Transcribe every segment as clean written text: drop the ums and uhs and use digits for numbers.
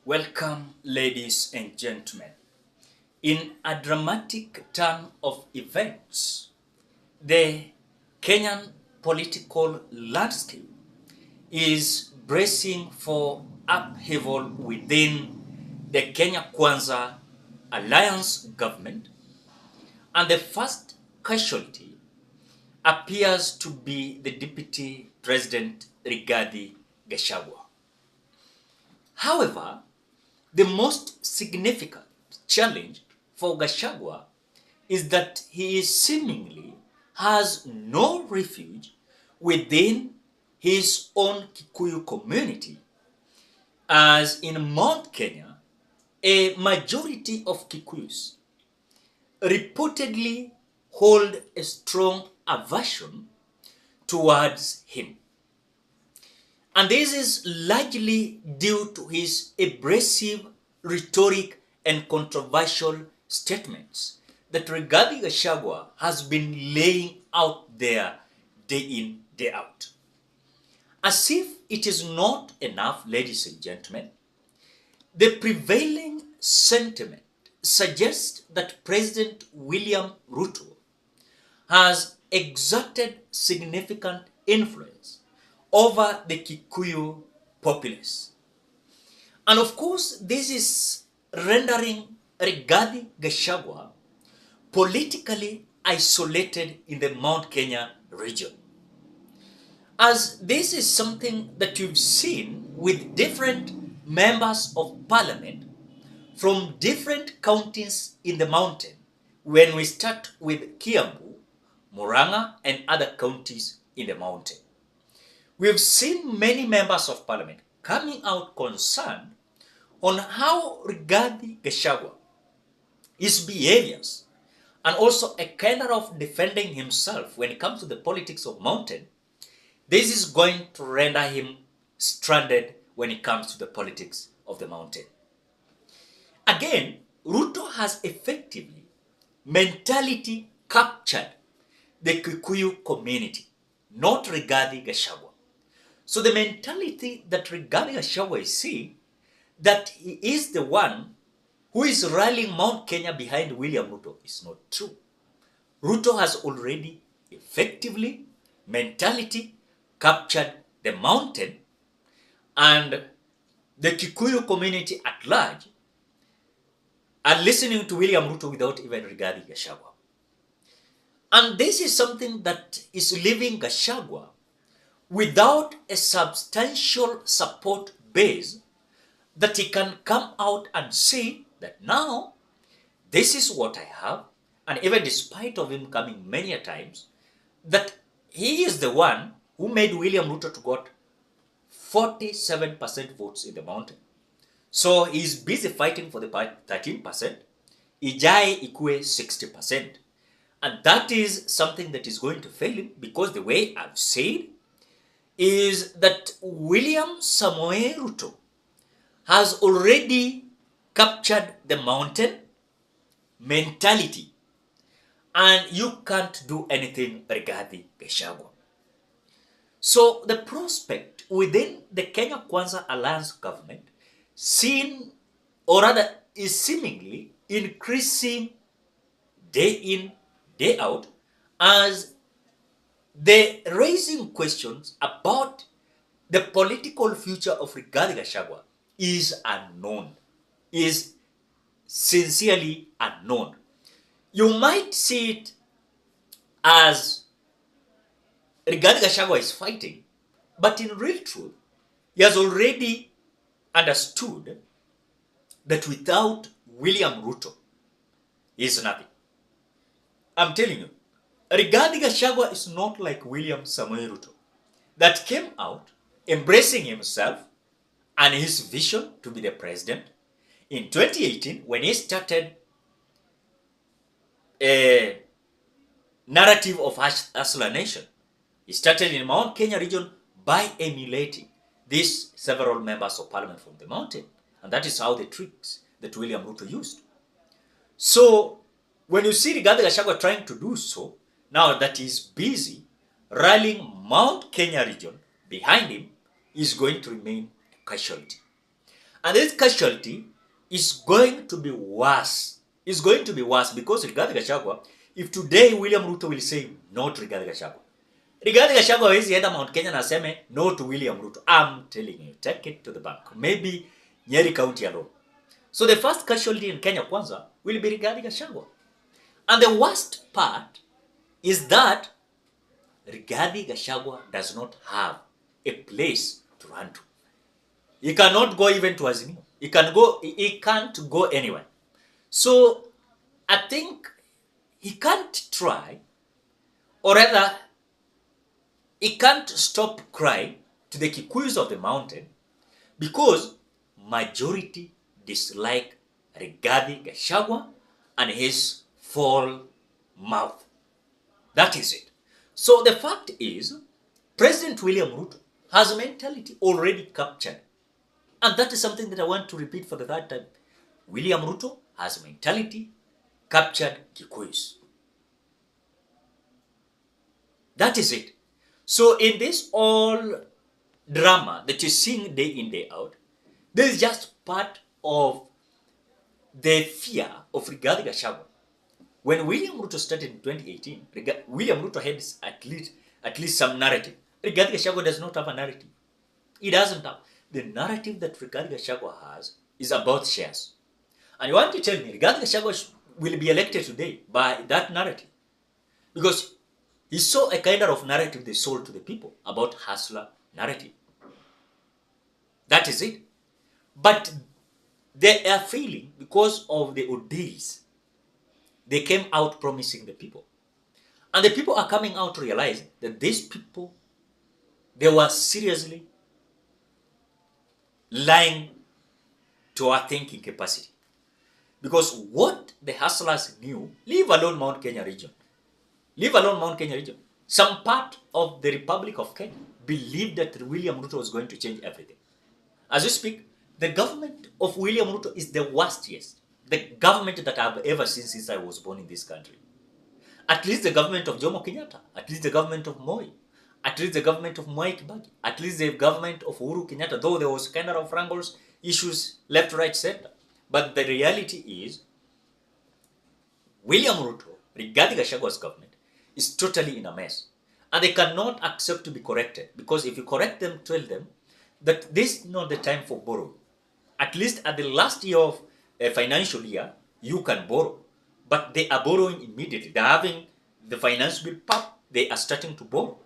Welcome, ladies and gentlemen. In a dramatic turn of events, the Kenyan political landscape is bracing for upheaval within the Kenya Kwanza alliance government, and the first casualty appears to be the Deputy President Rigathi Gachagua. However, the most significant challenge for Gachagua is that he seemingly has no refuge within his own Kikuyu community, as in Mount Kenya, a majority of Kikuyus reportedly hold a strong aversion towards him. And this is largely due to his abrasive rhetoric and controversial statements that Rigathi Gachagua has been laying out there day in, day out. As if it is not enough, ladies and gentlemen, the prevailing sentiment suggests that President William Ruto has exerted significant influence over the Kikuyu populace. And of course, this is rendering Rigathi Gachagua politically isolated in the Mount Kenya region. As this is something that you've seen with different members of parliament from different counties in the mountain, when we start with Kiambu, Murang'a, and other counties in the mountain. We've seen many members of parliament coming out concerned on how Rigathi Gachagua, his behaviors, and also a kind of defending himself when it comes to the politics of mountain, this is going to render him stranded when it comes to the politics of the mountain. Again, Ruto has effectively mentality captured the Kikuyu community, not Rigathi Gachagua. So the mentality that Rigathi Gachagua is seeing, that he is the one who is rallying Mount Kenya behind William Ruto, is not true. Ruto has already effectively mentality captured the mountain, and the Kikuyu community at large are listening to William Ruto without even Rigathi Gachagua. And this is something that is leaving Gachagua without a substantial support base that he can come out and say that now this is what I have, and even despite of him coming many a times, that he is the one who made William Ruto to got 47% votes in the mountain. So he's busy fighting for the 13%, Ijai Ikue 60%. And that is something that is going to fail him, because the way I've said is that William Samoei Ruto has already captured the mountain mentality, and you can't do anything Rigathi Gachagua. So the prospect within the Kenya Kwanza Alliance government seen, or rather is seemingly increasing day in, day out, as the raising questions about the political future of Rigathi Gachagua is unknown, is sincerely unknown. You might see it as Rigathi Gachagua is fighting, but in real truth, he has already understood that without William Ruto, he is nothing. I'm telling you, Rigathi Gachagua is not like William Samoei Ruto, that came out embracing himself and his vision to be the president in 2018 when he started a narrative of Hustler Nation. He started in Mount Kenya region by emulating these several members of parliament from the mountain. And that is how the tricks that William Ruto used. So when you see Rigathi Gachagua trying to do so, now that he's busy rallying Mount Kenya region behind him, is going to remain a casualty. And this casualty is going to be worse. It's going to be worse because Rigathi Gachagua, if today William Ruto will say no to Rigathi Gachagua, Rigathi Gachagua hawezi enda Mount Kenya na aseme no to William Ruto. I'm telling you, take it to the bank. Maybe Nyeri County alone. So the first casualty in Kenya Kwanza will be Rigathi Gachagua. And the worst part is that Rigathi Gachagua does not have a place to run to. He cannot go even to Azimio. He can't go anywhere. So I think he can't try, or rather, he can't stop crying to the Kikuyus of the mountain because majority dislike Rigathi Gachagua and his foul mouth. That is it. So the fact is, President William Ruto has a mentality already captured. And that is something that I want to repeat for the third time. William Ruto has a mentality captured Kikuyus. That is it. So in this all drama that you're seeing day in, day out, this is just part of the fear of Rigathi Gachagua. When William Ruto started in 2018, William Ruto had at least some narrative. Rigathi Gachagua does not have a narrative. He doesn't have. The narrative that Rigathi Gachagua has is about shares. And you want to tell me Rigathi Gachagua will be elected today by that narrative? Because he saw a kind of narrative they sold to the people about hustler narrative. That is it. But they are failing because of the ordeals they came out promising the people. And the people are coming out to realize that these people, they were seriously lying to our thinking capacity. Because what the hustlers knew, leave alone Mount Kenya region, some part of the Republic of Kenya believed that William Ruto was going to change everything. As we speak, the government of William Ruto is the worstest. The government that I've ever seen since I was born in this country. At least the government of Jomo Kenyatta, at least the government of Moi, at least the government of Mwai Kibaki, at least the government of Uhuru Kenyatta, though there was kind of wrangles, issues, left, right, center. But the reality is, William Ruto, Rigathi Gachagua's government, is totally in a mess. And they cannot accept to be corrected. Because if you correct them, tell them that this is not the time for borrowing. At least at the last year of a financial year, you can borrow. But they are borrowing immediately. They're having the finance bill pop, they are starting to borrow.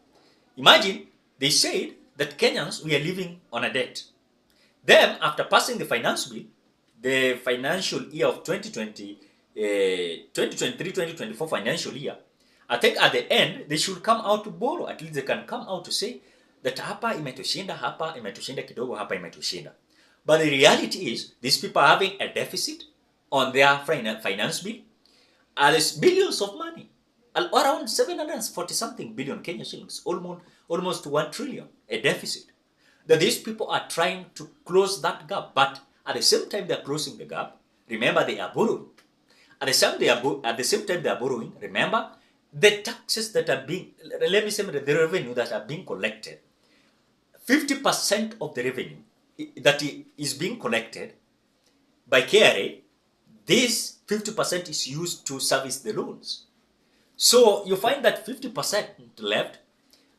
Imagine, they said that Kenyans, we are living on a debt. Then, after passing the finance bill, the financial year of 2023-2024 financial year, I think at the end, they should come out to borrow. At least they can come out to say that hapa imetushinda kidogo, hapa imetushinda. But the reality is, these people are having a deficit on their finance bill. There's billions of money. Around 740-something billion Kenya shillings. Almost 1 trillion, a deficit. That these people are trying to close that gap. But at the same time they are closing the gap, remember they are borrowing. At the same time they are borrowing, remember the taxes that are being, let me say the revenue that are being collected. 50% of the revenue that is being collected by KRA, this 50% is used to service the loans. So you find that 50% left,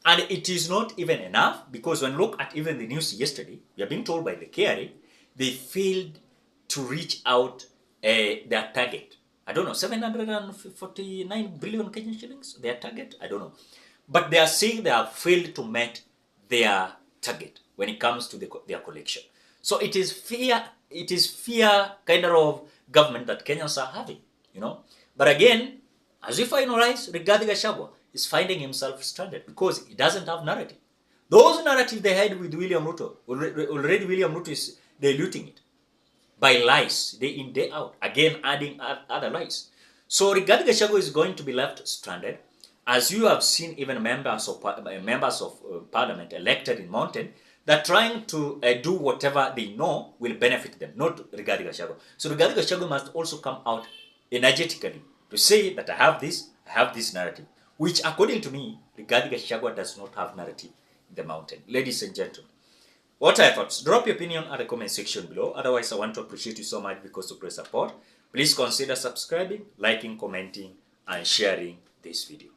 and it is not even enough, because when you look at even the news yesterday, we are being told by the KRA, they failed to reach out their target. I don't know, 749 billion Kenyan shillings, their target? I don't know. But they are saying they have failed to meet their target when it comes to their collection. So it is fear kind of government that Kenyans are having, you know. But again, as we finalize, Rigathi Gachagua is finding himself stranded because he doesn't have narrative. Those narratives they had with William Ruto, already William Ruto is diluting it by lies, day in, day out, again adding other lies. So Rigathi Gachagua is going to be left stranded. As you have seen, even members of parliament elected in Mountain, they're trying to do whatever they know will benefit them, not Rigathi Gachagua. So Rigathi Gachagua must also come out energetically to say that I have this narrative, which according to me, Rigathi Gachagua does not have narrative in the Mountain. Ladies and gentlemen, What are your thoughts? Drop your opinion at the comment section below. Otherwise, I want to appreciate you so much because of your support. Please consider subscribing, liking, commenting, and sharing this video.